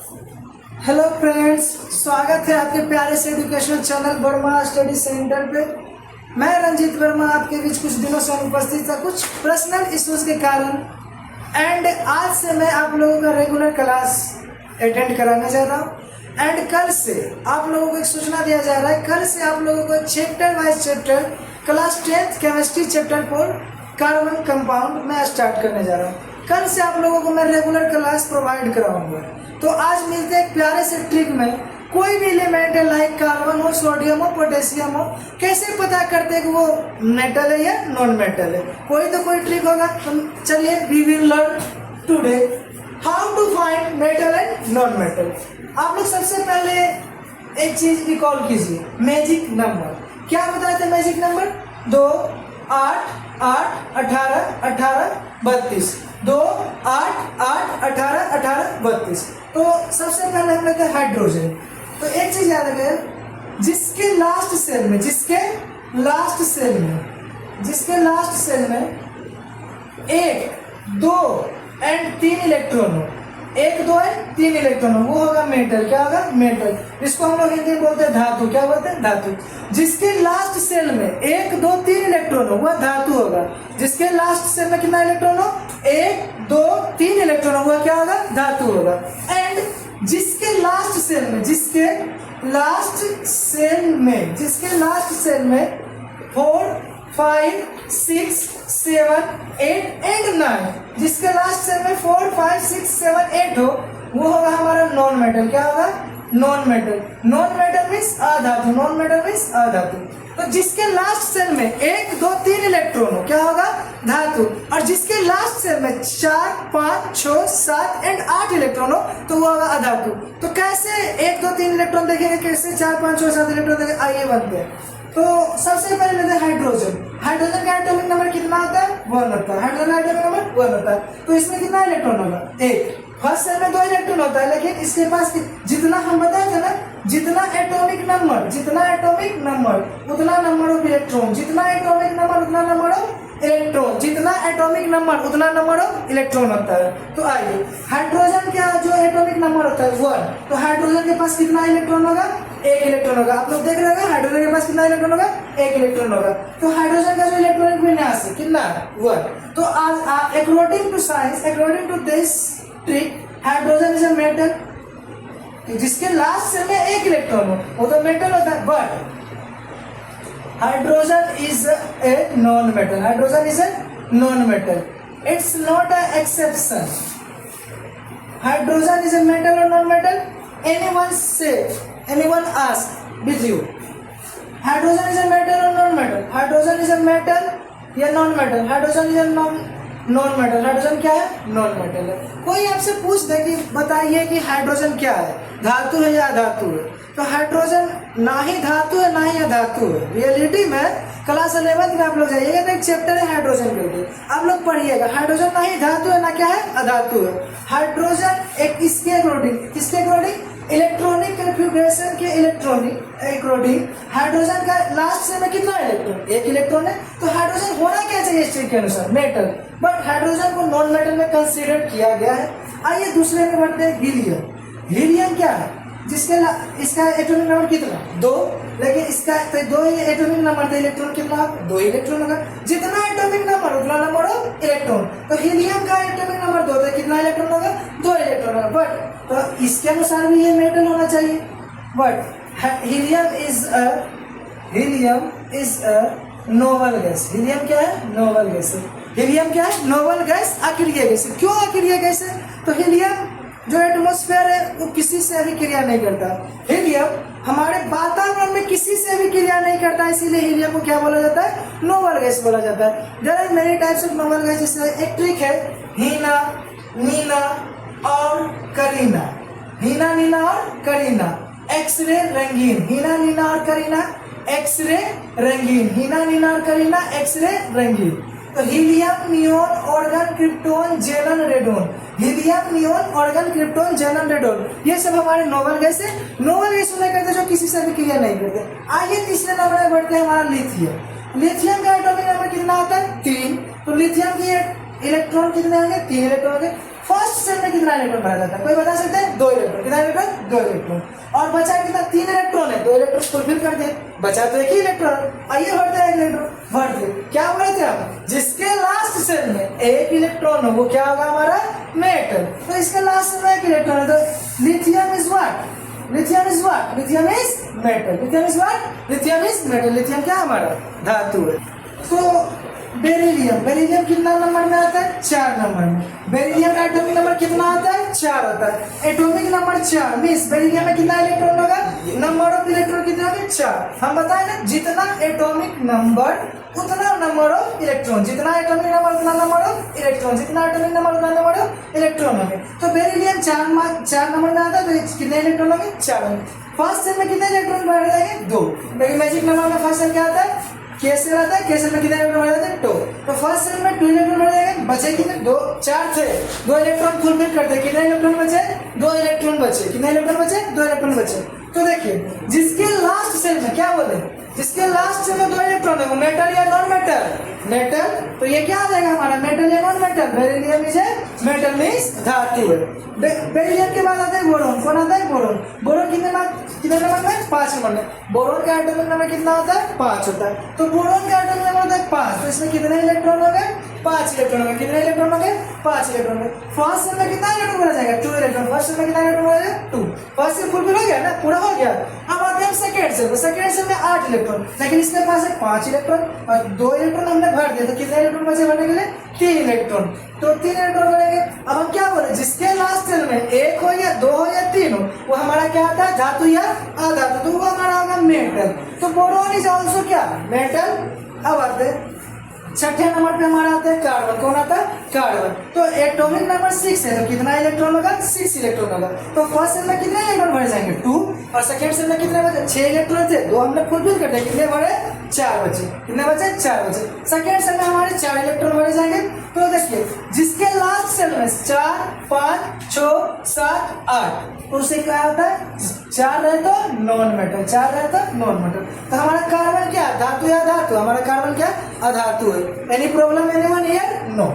Hello friends, स्वागत है आपके प्यारे से educational channel Verma study centre पे। मैं रंजीत वर्मा आपके बीच कुछ दिनों से अनुपस्थित था कुछ पर्सनल इश्यूज के कारण। एंड आज से मैं आप लोगों का रेगुलर क्लास अटेंड कराने जा रहा हूँ। एंड कल से आप लोगों को एक सूचना दिया जा रहा है, कल से आप लोगों को chapter wise chapter class 10th chemistry chapter 4 carbon compound मैं स्टार्ट करने जा रहा हूँ। कल से आप लोगों को मैं रेगुलर क्लास प्रोवाइड कराऊंगा। तो आज मिलते हैं एक प्यारे से ट्रिक में। कोई भी एलिमेंट है लाइक कार्बन हो, सोडियम हो, पोटेशियम हो, कैसे पता करते हैं कि वो मेटल है या नॉन मेटल है। कोई तो कोई ट्रिक होगा। तो चलिए we will learn today how to find metal and non metal. आप लोग सबसे पहले एक चीज रिकॉल कीजिए, मैजिक नंबर। क्या बताए थे मैजिक नंबर? 2 8 8 18 18 32। 2 8 8 18 18 32। तो सबसे पहले हम लेते हैं हाइड्रोजन। तो एक चीज याद रखें, जिसके लास्ट सेल में 1 2 एंड 3 इलेक्ट्रॉन हो, 1 2 एंड 3 इलेक्ट्रॉन हो, वो होगा मेटल। क्या होगा? मेटल। इसको हम लोग हिंदी में बोलते हैं धातु। क्या बोलते हैं? धातु। जिसके लास्ट सेल में 1 2 3 इलेक्ट्रॉन हो वह धातु होगा। जिसके लास्ट सेल में कितना इलेक्ट्रॉन हो? 1 2 3 इलेक्ट्रॉन हो, वह क्या होगा? धातु होगा। एंड जिसके लास्ट सेल में 4 5 6 7 8 एंड 9, जिसके लास्ट सेल में 4 5 6 7 8 हो, वो होगा हमारा नॉन मेटल। क्या होगा? Non metal. Non metal means अधातु। नॉन मेटल मीन्स अधातु। तो जिसके लास्ट सेल में 1 2 3 इलेक्ट्रॉन हो, क्या होगा? धातु। और जिसके लास्ट सेल में 4 5 6 7 एंड 8 इलेक्ट्रॉन हो, तो वो होगा अधातु। तो कैसे 1 2 3 इलेक्ट्रॉन देखेंगे, कैसे 4 5 6 7 इलेक्ट्रॉन देखेंगे, आइए बनते हैं। तो सबसे पहले लेते हैं हाइड्रोजन। हाइड्रोजन का एटॉमिक नंबर कितना होता है? 1 होता है। हाइड्रोजन का एटॉमिक नंबर 1 होता है। तो इसमें कितना इलेक्ट्रॉन होगा? 1। फर्स्ट सेल में 2 इलेक्ट्रॉन होता है, लेकिन इसके पास जितना हम बताए थे ना, जितना एटॉमिक नंबर उतना नंबर ऑफ इलेक्ट्रॉन, जितना एटॉमिक नंबर उतना नंबर ऑफ इलेक्ट्रॉन, जितना एटॉमिक नंबर उतना नंबर ऑफ इलेक्ट्रॉन होता है। तो आइए, हाइड्रोजन का जो एटॉमिक नंबर होता है 1, तो हाइड्रोजन के पास कितना इलेक्ट्रॉन होगा? 1 इलेक्ट्रॉन होगा। आप लोग देख रहे होगा हाइड्रोजन के पास कितना इलेक्ट्रॉन होगा? 1 इलेक्ट्रॉन होगा। तो हाइड्रोजन का जो इलेक्ट्रॉनिक विन्यास है कितना? 1। तो आज according to science, according to this trick, hydrogen is a metal. जिसके लास्ट सेल में 1 इलेक्ट्रॉन हो वो तो मेटल होता है। But hydrogen is a non metal. Hydrogen is a non metal. It's not a exception. Hydrogen is a metal और non metal? Anyone ask with you, hydrogen is a metal or non-metal? Hydrogen is a metal या non-metal? Hydrogen is a non-metal। Hydrogen क्या है? non-metal है। कोई आपसे पूछ दे कि बताइए कि हाइड्रोजन क्या है, धातु है या अधातु है? तो हाइड्रोजन ना ही धातु है ना ही अधातु है। रियलिटी में क्लास 11 में आप लोग जाइएगा तो एक चैप्टर है हाइड्रोजन करके, आप लोग पढ़िएगा। हाइड्रोजन ना ही धातु है ना क्या है? अधातु है। हाइड्रोजन एक किसके अकॉर्डिंग इलेक्ट्रॉनिक कन्फिगरेशन के अकॉर्डिंग हाइड्रोजन का लास्ट से में कितना इलेक्ट्रॉन? 1 इलेक्ट्रॉन है। तो हाइड्रोजन होना क्या चाहिए इस के अनुसार? मेटल। बट हाइड्रोजन को नॉन मेटल में कंसीडर किया गया है। आइए दूसरे में बढ़ते हैं, हीलियम। हीलियम क्या है? इसका एटॉमिक नंबर कितना? 2, लेकिन इसका तो 2 ही एटॉमिक नंबर था, इलेक्ट्रॉन कितना? 2 इलेक्ट्रॉन होगा। जितना एटॉमिक नंबर उतना नंबर ऑफ इलेक्ट्रॉन। तो हीलियम का एटॉमिक नंबर 2 था, कितना इलेक्ट्रॉन होगा? 2 इलेक्ट्रॉन होगा। बट तो इसके अनुसार भी ये मेटल होना चाहिए। But helium is a noble gas. Helium क्या है? नोबल गैस है। हीलियम क्या है? नोबल गैस, अक्रिय गैस। क्यों अक्रिय गैस है? तो हीलियम जो एटमॉस्फेयर है वो किसी से भी क्रिया नहीं करता। हीलियम हमारे वातावरण में किसी से भी क्रिया नहीं करता, इसीलिए हीलियम को क्या बोला जाता है? नोबल गैस बोला जाता है। There are many types of noble gas. जैसे एक ट्रिक है हीना, नीना और करीना। हीना, नीना और करीना। एक्सरे रंगीन। हीना, नीना और करीना एक्सरे रंगीन। हीना, नीना और करीना एक्सरे रंगीन। तो helium, neon, argon, krypton, xenon, radon. Helium, neon, argon, krypton, xenon, radon, ये सब हमारे नोबल गैस है। नोबल गैस नहीं करते जो किसी से भी क्रिया नहीं करते। आइए तीसरे नंबर में बढ़ते हैं, हमारा लिथियम। लिथियम का एटॉमिक नंबर कितना होता है? 3। तो लिथियम की इलेक्ट्रॉन कितने होंगे? 3 इलेक्ट्रॉन होंगे। फर्स्ट सेल में कितना इलेक्ट्रॉन भरा जाता है, कोई बता सकते हैं? 2 इलेक्ट्रॉन। कितना इलेक्ट्रॉन? 2 इलेक्ट्रॉन। और बचा कितना? 3 इलेक्ट्रॉन है, 2 इलेक्ट्रॉन फुलफिल कर दे, बचा तो 1 ही इलेक्ट्रॉन। आइए भरते हैं 1 इलेक्ट्रॉन, भर दे। क्या बोले थे हम? जिसके लास्ट सेल में 1 इलेक्ट्रॉन हो वो क्या होगा हमारा? मेटल। तो इसके लास्ट सेल में 1 इलेक्ट्रॉन है, तो lithium is what? Lithium is what? Lithium is metal. Lithium is what? Lithium is metal. Lithium क्या हमारा? धातु है। तो बेरिलियम, बेरिलियम कितना नंबर में आता है? 4 नंबर में। बेरिलियम का एटॉमिक नंबर कितना आता है? 4 होता है। एटॉमिक नंबर 4 मींस बेरिलियम में कितना इलेक्ट्रॉन होगा? नंबर ऑफ इलेक्ट्रॉन कितना होगा? 4। हम बताए ना, जितना एटॉमिक नंबर उतना नंबर ऑफ इलेक्ट्रॉन, जितना एटॉमिक नंबर उतना नंबर ऑफ इलेक्ट्रॉन, जितना एटॉमिक नंबर उतना नंबर ऑफ इलेक्ट्रॉन होंगे। तो बेरिलियम 4 नंबर में आता है, तो कितने इलेक्ट्रॉन होंगे? 4 होंगे। फर्स्ट सेल में कितने इलेक्ट्रॉन बढ़ जाएंगे? 2। लेकिन मैजिक नंबर में फर्स्ट सेल क्या आता है? के सेल आता है। के सेल में कितने इलेक्ट्रॉन बढ़ जाते हैं? 2। तो फर्स्ट सेल में 2 इलेक्ट्रॉन बढ़ जाएंगे, बचे कितने? 2, 4 थे, 2 इलेक्ट्रॉन फुलफिल करते हैं। कितने इलेक्ट्रॉन बचे? 2 इलेक्ट्रॉन बचे। कितने इलेक्ट्रॉन बचे? 2 इलेक्ट्रॉन बचे। तो देखिए, जिसके लास्ट सेल में क्या बोले? जिसके लास्ट सेल में 2 इलेक्ट्रॉन है वो मेटल या नॉन मेटल? मेटल। तो ये क्या आ जाएगा हमारा? मेटल या non metal? Beryllium is metal means धातु है। बेरिलियम के बाद आता है बोरोन। कौन आता है? बोरोन। बोरोन कितने नंबर में? 5 नंबर में। बोरोन का एटॉमिक नंबर कितना होता है? 5 होता है। तो बोरोन का एटॉमिक नंबर होता है 5। तो इसमें कितने इलेक्ट्रॉन हो गए? 5 इलेक्ट्रॉन हो गए। कितने इलेक्ट्रॉन हो गए? 5 इलेक्ट्रॉन हो गए। फर्स्ट सेल में कितना इलेक्ट्रॉन भरा जाएगा? 2 इलेक्ट्रॉन। फर्स्ट सेल में कितना इलेक्ट्रॉन भरा जाएगा? 2। फर्स्ट सेल फुलफिल हो गया ना, पूरा हो गया। अब आते हैं सेकंड सेल। सेकंड सेल में 8 इलेक्ट्रॉन, लेकिन इसके पास है 5 इलेक्ट्रॉन और 2 इलेक्ट्रॉन हमने भर दिया, तो कितने इलेक्ट्रॉन बचे भरने के लिए? 3 इलेक्ट्रॉन। तो 3 इलेक्ट्रॉन बनेंगे। अब हम क्या बोले? जिसके लास्ट सेल में 1 हो या 2 हो या 3 हो वो हमारा क्या आता है? धातु या अधातु। तो वो हमारा होगा मेटल। तो बोरोन इज ऑल्सो क्या? मेटल। अब आते हैं छठे नंबर पे हमारा आता है कार्बन। कौन आता है? कार्बन। तो एटॉमिक नंबर 6 है, तो कितना इलेक्ट्रॉन होगा? 6 इलेक्ट्रॉन होगा। तो फर्स्ट सेल में कितने इलेक्ट्रॉन भरे जाएंगे? 2। और सेकंड सेल में कितने बचे? 6 इलेक्ट्रॉन थे, 2 हमने फुलफिल कर दिया। कितने भरे? 4 बचे। कितने बचे? 4 बचे। सेकंड सेल में हमारे 4 इलेक्ट्रॉन भरे जाएंगे। तो देखिए, जिसके लास्ट सेल में 4, 5, 6, 7, 8 तो उसे क्या होता है? 4 रहे तो नॉन मेटल, 4 रहे तो नॉन मेटल। तो हमारा कार्बन क्या? धातु या धातु? हमारा कार्बन क्या? अधातु है। Any problem anyone here? No.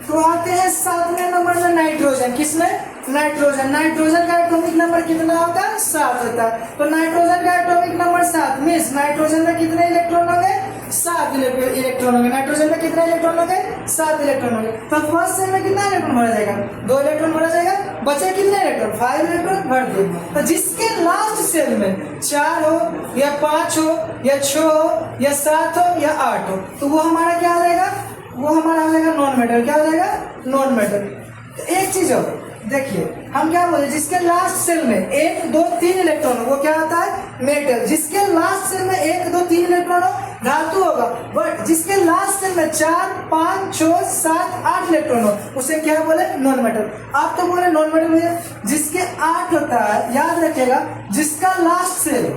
तो आते हैं 7वें नंबर में नाइट्रोजन। किसमें? नाइट्रोजन। नाइट्रोजन का एटॉमिक नंबर कितना होता है? 7 होता है। तो नाइट्रोजन का एटॉमिक नंबर 7 मींस नाइट्रोजन में कितने इलेक्ट्रॉन होंगे? 7 इलेक्ट्रॉन होंगे। नाइट्रोजन में कितने इलेक्ट्रॉन होंगे? 7 इलेक्ट्रॉन होंगे। तो फर्स्ट सेल में कितना इलेक्ट्रॉन भरा जाएगा? 2 इलेक्ट्रॉन भरा जाएगा। बचे कितने इलेक्ट्रॉन? 5 इलेक्ट्रॉन भर दिए। तो जिसके लास्ट सेल में 4 हो या 5 हो या 6 हो या 7 हो या 8 हो तो वो हमारा क्या आ जाएगा? वो हमारा आ जाएगा नॉन मेटल। क्या हो जाएगा? Non metal. तो एक चीज और देखिए, हम क्या बोले? जिसके लास्ट सेल में 1, 2, 3 इलेक्ट्रॉन हो वो क्या होता है? मेटल। जिसके लास्ट सेल में 1, 2, 3 इलेक्ट्रॉन हो धातु होगा। बट जिसके लास्ट सेल में 4, 5, 6, 7, 8 इलेक्ट्रॉन हो उसे क्या बोले? Non metal. आप तो बोले नॉन मेटल मुझे। जिसके 8 होता है, याद रखिएगा, जिसका लास्ट सेल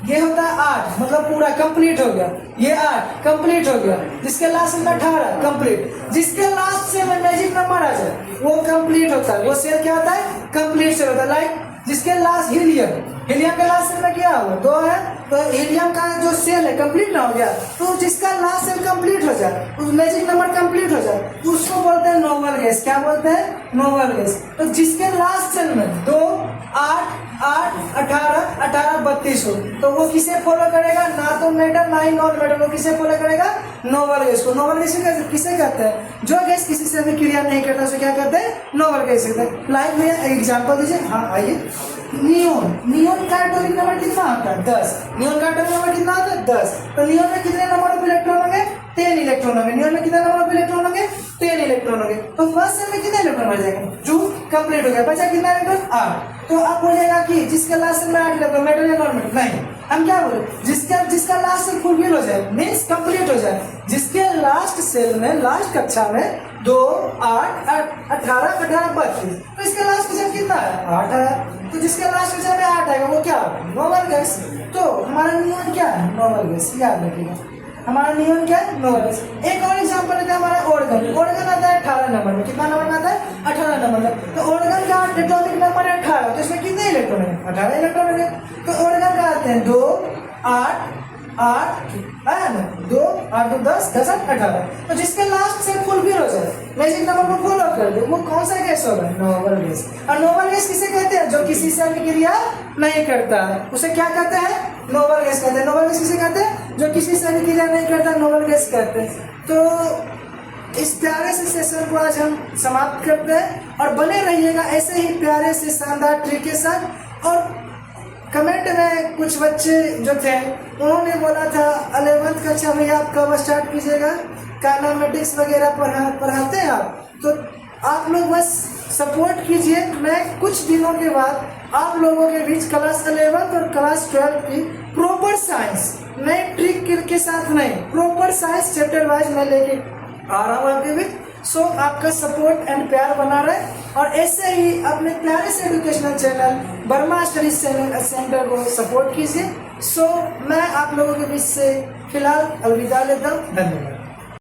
ये होता है 8 मतलब पूरा कंप्लीट हो गया। ये 8 कंप्लीट हो गया। जिसके लास्ट में 18 कंप्लीट। जिसके लास्ट से में मैजिक नंबर आ जाए वो कंप्लीट होता है। वो सेल क्या होता है? कंप्लीट सेल होता है। लाइक जिसके लास्ट हीलियम, हीलियम के लास्ट सेल में क्या हुआ? 2 है, तो हीलियम का जो सेल है कंप्लीट ना हो गया। तो जिसका लास्ट सेल कंप्लीट हो जाए, उस मैजिक नंबर कंप्लीट हो जाए, उसको बोलते हैं नोबल गैस। क्या बोलते हैं? Noble gas. तो जिसके लास्ट सेल में 2, 8, 8, 18, 18, 32 हो तो वो किसे फॉलो करेगा? ना तो मेटल ना ही नॉन मेटल। वो किसे फॉलो करेगा? नोबल गैस को। नोबल गैस किसे कहते हैं? जो गैस किसी से भी क्रिया नहीं करता उसे क्या कहते हैं? नोबल गैस कहते हैं। लाइक में एग्जांपल दीजिए। हाँ आइए, नियोन। नियोन का एटॉमिक नंबर कितना आता है? 10। नियोन का एटॉमिक नंबर कितना आता है? 10। तो नियोन में कितने नंबर ऑफ इलेक्ट्रॉन होंगे? 10 इलेक्ट्रॉन होंगे। नियोन में कितने नंबर ऑफ इलेक्ट्रॉन होंगे? 10 इलेक्ट्रॉन होंगे। तो फर्स्ट सेल में कितने इलेक्ट्रॉन बच जाएंगे? 2 कंप्लीट हो गया। बचा कितना इलेक्ट्रॉन? 8। तो आप बोलेगा कि जिसके लास्ट सेल में 8 इलेक्ट्रॉन मेटल या नॉन मेटल? नहीं, हम क्या बोले? जिसका लास्ट सेल फुलफिल हो जाए मीन्स कंप्लीट हो जाए। जिसके लास्ट सेल में लास्ट कक्षा में 2, 8, 18, 18, 32 तो इसके लास्ट कक्षा कितना है? 8 है। तो जिसके लास्ट कक्षा में 8 आएगा वो क्या? Noble gas. तो हमारा नियॉन क्या है? Noble gas. याद रखिएगा हमारा नियॉन क्या है? Noble gas. एक और एग्जांपल लेते हैं हमारा ऑर्गन। ऑर्गन आता है 18 नंबर में। कितना नंबर में आता है? 18 नंबर में। तो ऑर्गन का एटॉमिक नंबर है 18। तो इसमें कितने इलेक्ट्रॉन है? 18 इलेक्ट्रॉन है। तो ऑर्गन का आते हैं 2, 8, 8 है ना, 2 8 2 10 10 8 18। तो जिसके लास्ट से फुलफिल हो जाए, मैजिक नंबर को फॉलो कर दे, वो कौन सा गैस होगा? Noble gas. और नोबल गैस किसे कहते हैं? जो किसी से अभिक्रिया नहीं करता है, उसे क्या कहते हैं? नोबल गैस कहते हैं। नोबल गैस किसे कहते हैं? जो किसी से अभिक्रिया नहीं करता, नोबल गैस कहते हैं। तो इस प्यारे से सेशन को आज हम समाप्त करते हैं, और बने रहिएगा ऐसे ही प्यारे से शानदार ट्रिक के साथ। और कमेंट में कुछ बच्चे जो थे उन्होंने बोला था 11th कक्षा में आप कब स्टार्ट कीजिएगा, काइनेमेटिक्स वगैरह पढ़ाते हैं आप, तो आप लोग बस सपोर्ट कीजिए। मैं कुछ दिनों के बाद आप लोगों के बीच क्लास 11th और क्लास 12 की प्रॉपर साइंस, नए ट्रिक के साथ नहीं, प्रॉपर साइंस चैप्टर वाइज मैं लेके आ रहा हूँ आपके बीच। सो आपका सपोर्ट एंड प्यार बना रहे, और ऐसे ही अपने प्यारे से educational channel Verma study centre को सपोर्ट कीजिए। सो मैं आप लोगों के बीच से फिलहाल अलविदा लेता हूँ। धन्यवाद।